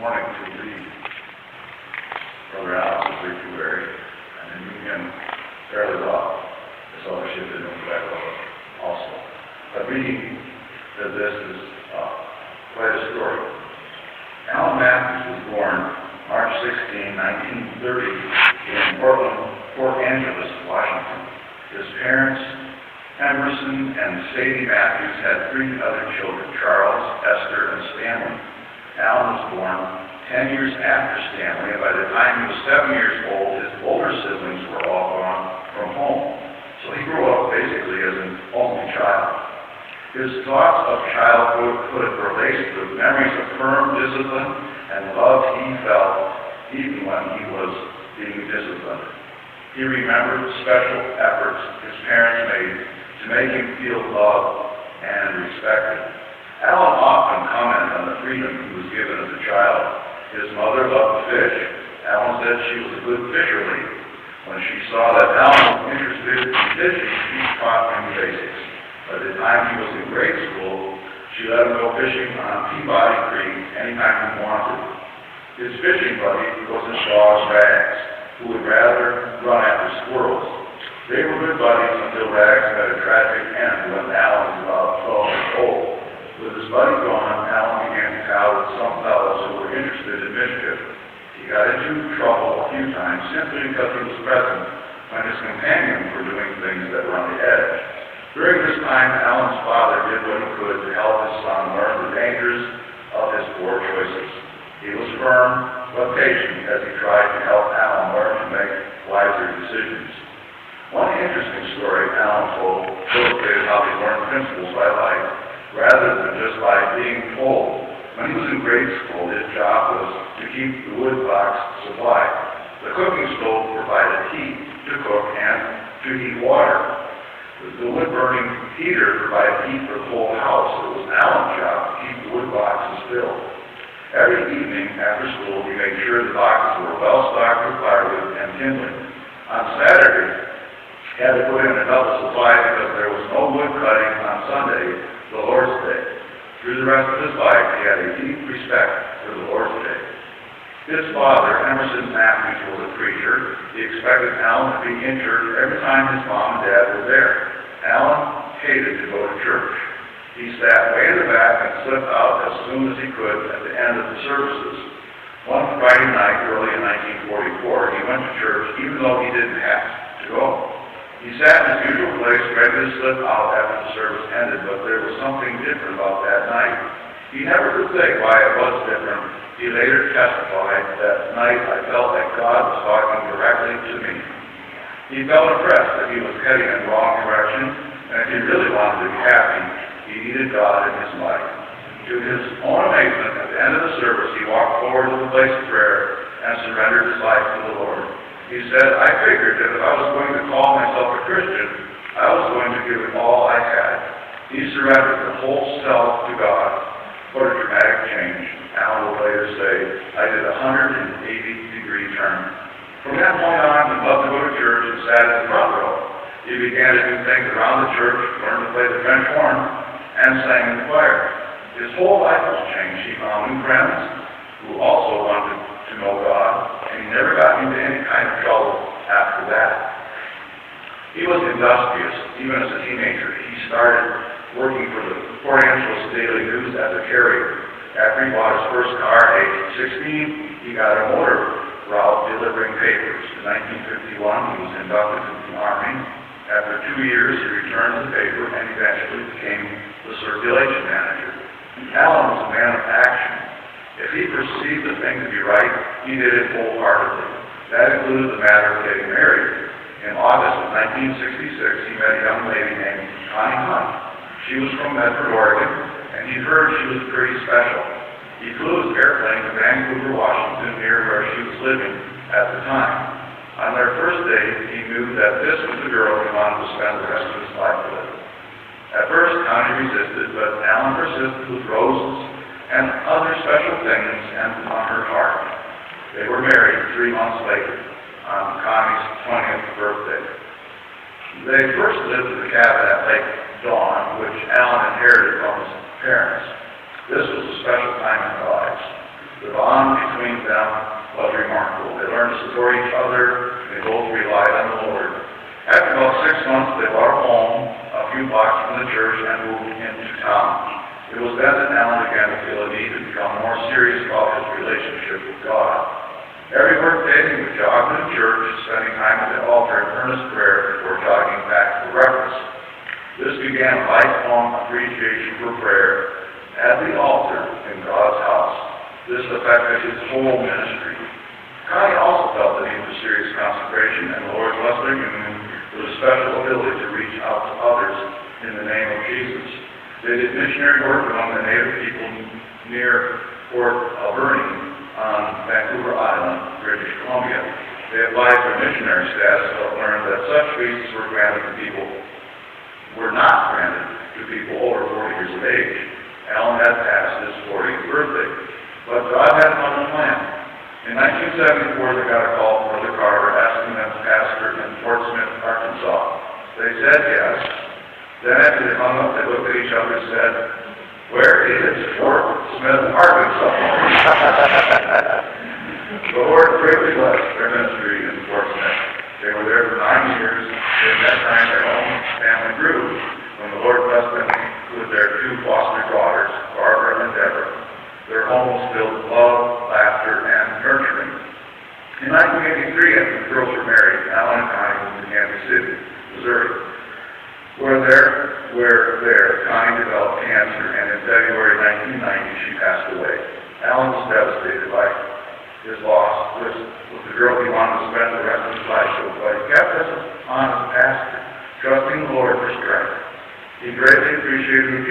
morning to read Brother Allen's obituary, and then you can fairly well this authorship in Quebec also. But reading this is quite a story. Allen Matthews was born March 16, 1930 in Port Angeles, Washington. His parents, Emerson and Sadie Matthews, had three other children, Charles, Esther, and Stanley. Allen was born 10 years after Stanley, and by the time he was 7 years old, his older siblings were all gone from home. So he grew up basically as an only child. His thoughts of childhood were laced with memories of firm discipline and love he felt even when he was being disciplined. He remembered the special efforts his parents made to make him feel loved and respected. Allen often commented on the freedom he was given as a child. His mother loved to fish. Allen said she was a good fisher lady. When she saw that Allen was interested in fishing, she taught him the basics. By the time he was in grade school, she let him go fishing on Peabody Creek anytime he wanted. His fishing buddy was his dog Rags, who would rather run after squirrels. They were good buddies until Rags had a tragic end when Allen was about 12 years old. With his buddy gone, Allen began to pal with some fellows who were interested in mischief. He got into trouble a few times simply because he was present when his companions were doing things that were on the edge. During this time, Allen's father did what he could to help his son learn the dangers of his poor choices. He was firm but patient as he tried to help Allen learn to make wiser decisions. One interesting story Allen told illustrated how he learned principles by life, rather than just by being told. When he was in grade school, his job was to keep the wood box supplied. The cooking stove provided heat to cook and to heat water. The wood-burning heater provided heat for the whole house. It was Allen's job to keep the wood boxes filled. Every evening after school, he made sure the boxes were well stocked with firewood and kindling. On Saturday, he had to put in a double supply because there was no wood cutting on Sunday, the Lord's Day. Through the rest of his life, he had a deep respect for the Lord's Day. His father, Emerson Matthews, was a preacher. He expected Allen to be in church every time his mom and dad were there. Allen hated to go to church. He sat way in the back and slipped out as soon as he could at the end of the services. One Friday night, early in 1944, he went to church even though he didn't have to go. He sat in his usual place, ready to slip out after the service ended, but there was something different about that night. He never could say why it was different. He later testified, "That night I felt like God was talking directly to me." He felt impressed that he was heading in the wrong direction, and if he really wanted to be happy, he needed God in his life. To his own amazement, at the end of the service, he walked forward to the place of prayer and surrendered his life to the Lord. He said, "I figured that if I was going to call myself a Christian, I was going to give it all I had." He surrendered the whole self to God. What a dramatic change. Allen will later say, "I did a 180-degree turn." From that point on, he loved to go to church and sat in the front row. He began to do things around the church, learned to play the French horn, and sang in the choir. His whole life was changed. He found new friends who also wanted to know God, and he never got into any kind of trouble after that. He was industrious, even as a teenager. He started working for the Port Angeles Daily News as a carrier. After he bought his first car at age 16, he got a motor route delivering papers. In 1951, he was inducted into the Army. After 2 years, he returned to the paper and eventually became the circulation manager. Allen was a man of action. If he perceived the thing to be right, he did it wholeheartedly. That included the matter of getting married. In August of 1966, he met a young lady named Connie. She was from Medford, Oregon, and he heard she was pretty special. He flew his airplane to Vancouver, Washington, near where she was living at the time. On their first date, he knew that this was the girl he wanted to spend the rest of his life with. At first, Connie resisted, but Allen persisted with roses and other special things and on her heart. They were married 3 months later, on Connie's 20th birthday. They first lived in the cabin at Lake Dawn, which Allen inherited from his parents. This was a special time in their lives. The bond between them was remarkable. They learned to support each other, and they both relied on the Lord. After about 6 months, they bought a home a few blocks from the church and moved into town. It was then that Alan began to feel a need to become more serious about his relationship with God. Every workday he would jog to the church, spending time at the altar in earnest prayer before jogging back for breakfast. This began a lifelong appreciation for prayer at the altar in God's house. This affected his whole ministry. Connie also felt the need for serious consecration, and the Lord blessed their union with a special ability to reach out to others in the name of Jesus. They did missionary work among the native people near Fort Alberni on Vancouver Island, British Columbia. They applied for missionary status but learned that such visas were not granted to people over 40 years of age. Alan had passed his 40th birthday, but God had another plan. In 1974, they got a call from Brother Carter asking them to pastor in Fort Smith, Arkansas. They said yes. Then after they hung up, they looked at each other and said, "Where is Fort Smith, Arkansas?" The Lord greatly blessed their ministry in Fort Smith. They were there for 9 years. In that time, their own family grew. When the Lord blessed them with their 2 foster daughters, Barbara and Deborah, their home was filled with love, laughter, and nurturing. In 1983, after the girls were married, Alan and Connie moved to Kansas City, Missouri. Where Connie developed cancer, and in February 1990, she passed away. Alan was devastated by his loss. This was the girl he wanted to spend the rest of his life with, but he kept us on as a pastor, trusting the Lord for strength. He greatly appreciated the